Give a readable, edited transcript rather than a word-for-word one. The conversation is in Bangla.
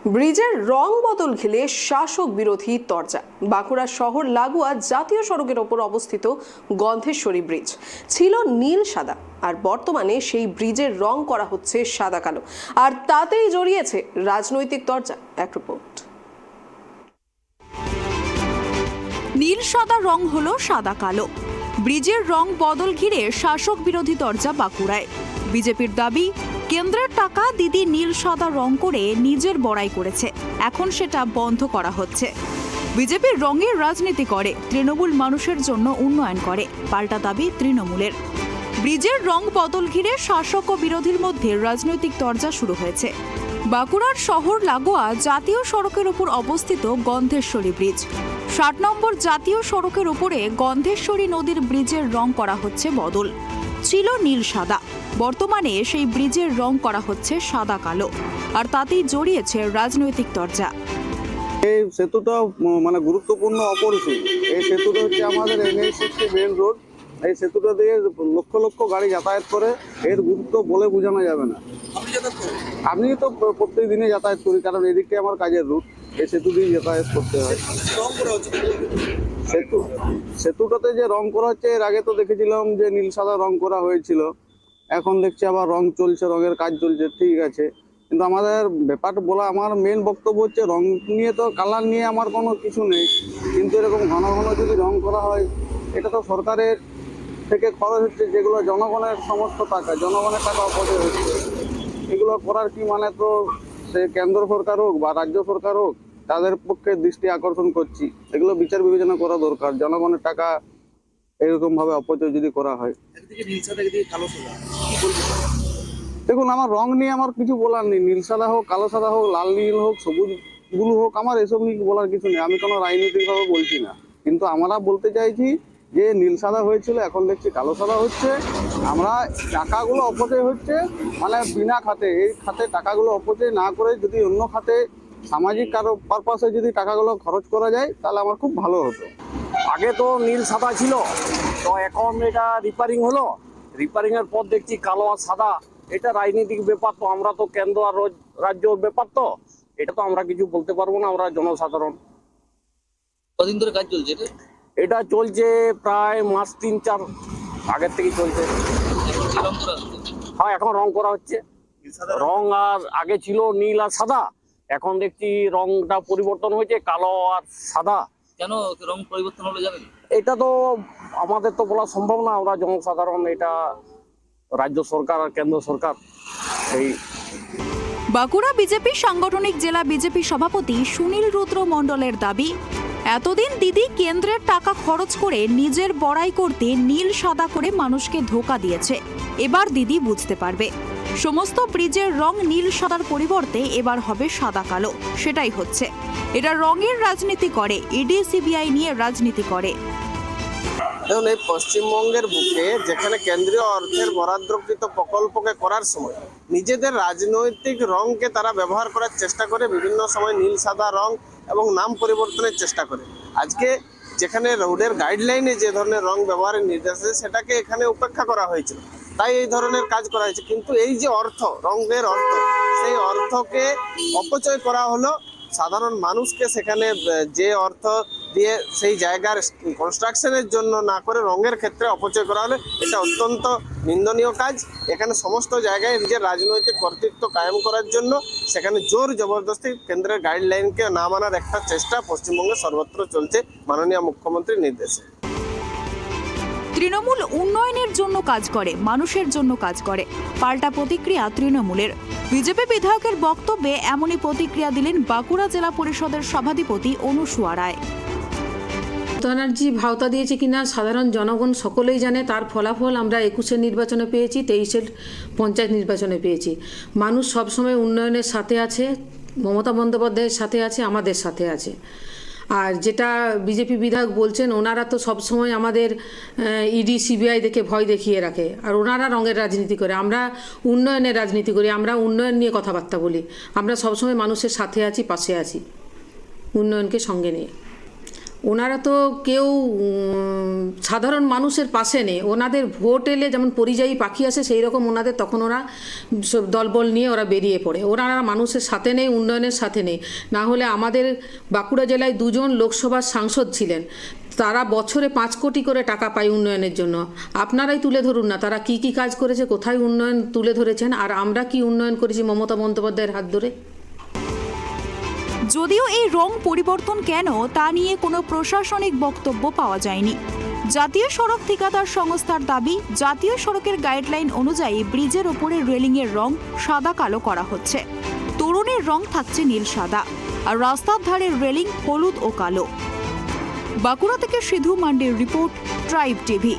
ব্রিজের রং বদল ঘিরে শাসক বিরোধী তরজা। বাঁকুড়া শহর লাগোয়া জাতীয় সড়কের ওপর অবস্থিত গন্ধেশ্বরী ব্রিজ ছিল নীল সাদা, আর বর্তমানে সেই ব্রিজের রং করা হচ্ছে সাদা কালো, আর তাতেই জড়িয়েছে রাজনৈতিক তরজা। এক রিপোর্ট। নীল সাদা রং হলো সাদা কালো। ব্রিজের রং বদল ঘিরে শাসক বিরোধী তরজা বাঁকুড়ায়। বিজেপির দাবি, কেন্দ্রের টাকা দিদি নীল সাদা রং করে নিজের বড়াই করেছে, এখন সেটা বন্ধ করা হচ্ছে। বিজেপির রঙের রাজনীতি করে, তৃণমূল মানুষের জন্য উন্নয়ন করে, পাল্টা দাবি তৃণমূলের। ব্রিজের রং বদল ঘিরে শাসক ও বিরোধীর মধ্যে রাজনৈতিক তরজা শুরু হয়েছে। বাঁকুড়ার শহর লাগোয়া জাতীয় সড়কের উপর অবস্থিত গন্ধেশ্বরী ব্রিজ। ৬০ নম্বর জাতীয় সড়কের উপরে গন্ধেশ্বরী নদীর ব্রিজের রং করা হচ্ছে বদল। ছিল নীল সাদা, বর্তমানে সেই ব্রিজের রং করা হচ্ছে সাদা কালো, আর তাতেই জড়িয়েছে রাজনৈতিক তরজা। এই সেতুটা মানে গুরুত্বপূর্ণ অপরিসীম। এই সেতুটা হচ্ছে আমাদের NH-60 মেন রোড। এই সেতুটা দিয়ে লক্ষ লক্ষ গাড়ি যাতায়াত করে, এর গুরুত্ব বলে বোঝানো যাবে না। আমি তো প্রত্যেক দিনে যাতায়াত করি, কারণ এদিকে আমার কাজের রুট, এই সেতু দিয়ে যাতায়াত করতে হয়। সেতুটাতে যে রং করা হচ্ছে, এর আগে তো দেখেছিলাম যে নীল সাদা রং করা হয়েছিল, এখন দেখছি আবার রং চলছে, রঙের কাজ চলছে, ঠিক আছে। কিন্তু আমাদের ব্যাপারটা বলা, আমার মেন বক্তব্য হচ্ছে রং নিয়ে, তো কালার নিয়ে আমার কোনো কিছু নেই, কিন্তু এরকম ঘন ঘন যদি রং করা হয়, এটা তো সরকারের থেকে খরচ হচ্ছে, যেগুলো জনগণের সমস্ত টাকা, জনগণের টাকা অপচয় হচ্ছে। এগুলো করার কি মানে, তো সে কেন্দ্র সরকার হোক বা রাজ্য সরকার হোক, তাদের পক্ষে দৃষ্টি আকর্ষণ করছি, এগুলো বিচার বিবেচনা করা দরকার। জনগণের টাকা এরকম ভাবে অপচয় যদি করা হয়। দেখুন, আমার রং নিয়ে আমার কিছু বলার নেই। নীল সাদা হোক, কালো সাদা হোক, লাল নীল হোক, সবুজ ব্লু হোক, আমার এসব নিয়ে বলার কিছু নেই। আমি কোনো রাজনৈতিকভাবে বলছি না, কিন্তু আমরা বলতে চাইছি যে নীল সাদা হয়েছিল, এখন দেখছি কালো সাদা হচ্ছে। আমরা টাকাগুলো অপচয় হচ্ছে, মানে বিনা খাতে, এই খাতে টাকাগুলো অপচয় না করে যদি অন্য খাতে সামাজিক কারো পারপাসে যদি টাকাগুলো খরচ করা যায়, তাহলে আমার খুব ভালো হতো। আগে তো নীল সাদা ছিল, তো এখন এটা রিপেয়ারিং হলো। রিপেয়ারিং এর পর দেখছি কালো আর সাদা। এটা রাজনৈতিক ব্যাপার, তো আমরা তো কেন্দ্র আর রাজ্যর ব্যাপার, তো এটা তো আমরা কিছু বলতে পারবো না, আমরা জনসাধারণ। কদিন ধরে কাজ চলছে এটা? এটা চলছে প্রায় মাস ৩-৪ আগের থেকে চলছে। হ্যাঁ, এখন রং করা হচ্ছে। রং আর আগে ছিল নীল আর সাদা, এখন দেখছি রংটা পরিবর্তন হয়েছে, কালো আর সাদা। কেন রং পরিবর্তন হলে যাবে? এটা তো আমাদের তো বলা সম্ভব না, আমরা জনসাধারণ, এটা রাজ্য সরকার আর কেন্দ্র সরকার। এই বাঁকুড়া বিজেপি সাংগঠনিক জেলা বিজেপি সভাপতি সুনীল রুদ্র মণ্ডলের দাবি, এতদিন দিদি কেন্দ্রের টাকা খরচ করে নিজের বড়াই করতে নীল সাদা করে মানুষকে ধোঁকা দিয়েছে। এবার দিদি বুঝতে পারবে, সমস্ত ব্রিজের রং নীল সাদার পরিবর্তে এবার হবে সাদা কালো। সেটাই হচ্ছে, এরা রঙের রাজনীতি করে, ইডি সিবিআই নিয়ে রাজনীতি করে। দেখুন, এই পশ্চিমবঙ্গের বুকে যেখানে কেন্দ্রীয় অর্থের বরাদ্দকৃত প্রকল্পকে করার সময় নিজেদের রাজনৈতিক রংকে তারা ব্যবহার করার চেষ্টা করে, বিভিন্ন সময় নীল সাদা রং এবং নাম পরিবর্তনের চেষ্টা করে। আজকে যেখানে রোডের গাইডলাইনে যে ধরনের রং ব্যবহারের নির্দেশ আছে, সেটাকে এখানে উপেক্ষা করা হয়েছিল, তাই এই ধরনের কাজ করা হয়েছে। কিন্তু এই যে অর্থ, রঙের অর্থ, সেই অর্থকে অপচয় করা হলো। সাধারণ মানুষকে সেখানে যে অর্থ দিয়ে সেই জায়গার কনস্ট্রাকশনের জন্য না করে রঙের ক্ষেত্রে অপচয় করা হলে, এটা অত্যন্ত নিন্দনীয় কাজ। এখানে সমস্ত জায়গায় নিজের রাজনৈতিক কর্তৃত্ব কায়েম করার জন্য সেখানে জোর জবরদস্তি কেন্দ্রের গাইডলাইনকে না মানার একটা চেষ্টা পশ্চিমবঙ্গে সর্বত্র চলছে মাননীয় মুখ্যমন্ত্রীর নির্দেশে। তৃণমূল উন্নয়নের জন্য কাজ করে, মানুষের জন্য কাজ করে, পাল্টা প্রতিক্রিয়া তৃণমূলের। বিজেপি বিধায়কের বক্তব্যে এমনই প্রতিক্রিয়া দিলেন বাঁকুড়া জেলা পরিষদের সভাধিপতি অনুসুয়া রায়। ব্যানার্জি ভাওতা দিয়েছে কিনা সাধারণ জনগণ সকলেই জানে। তার ফলাফল আমরা 21-এর নির্বাচনে পেয়েছি, 23-এর পঞ্চায়েত নির্বাচনে পেয়েছি। মানুষ সবসময় উন্নয়নের সাথে আছে, মমতা বন্দ্যোপাধ্যায়ের সাথে আছে, আমাদের সাথে আছে। আর যেটা বিজেপি বিধায়ক বলছেন, ওনারা তো সবসময় আমাদের ইডি সিবিআই দেখে ভয় দেখিয়ে রাখে, আর ওনারা রঙের রাজনীতি করে, আমরা উন্নয়নের রাজনীতি করি। আমরা উন্নয়ন নিয়ে কথাবার্তা বলি, আমরা সবসময় মানুষের সাথে আছি, পাশে আছি, উন্নয়নকে সঙ্গে নিয়ে। ওনারা তো কেউ সাধারণ মানুষের পাশে নেই। ওনাদের ভোট এলে যেমন পরিযায়ী পাখি আসে সেই রকম ওনাদের তখন ওরা সব দলবল নিয়ে ওরা বেরিয়ে পড়ে। ওনারা মানুষের সাথে নেই, উন্নয়নের সাথে নেই। না হলে আমাদের বাঁকুড়া জেলায় 2 জন লোকসভার সাংসদ ছিলেন, তারা বছরে 5 কোটি করে টাকা পায় উন্নয়নের জন্য। আপনারাই তুলে ধরুন না তারা কি কি কাজ করেছে, কোথায় উন্নয়ন তুলে ধরেছেন, আর আমরা কি উন্নয়ন করেছি মমতা বন্দ্যোপাধ্যায়ের হাত ধরে। যদিও এই রং পরিবর্তন কেন তা নিয়ে কোনো প্রশাসনিক বক্তব্য পাওয়া যায়নি। জাতীয় সড়ক ঠিকাদার সংস্থার দাবি, জাতীয় সড়কের গাইডলাইন অনুযায়ী ব্রিজের ওপরে রেলিংয়ের রং সাদা কালো করা হচ্ছে। তোরণের রং থাকছে নীল সাদা, আর রাস্তার ধারের রেলিং হলুদ ও কালো। বাঁকুড়া থেকে সিধু মান্ডির রিপোর্ট, ট্রাইব টিভি।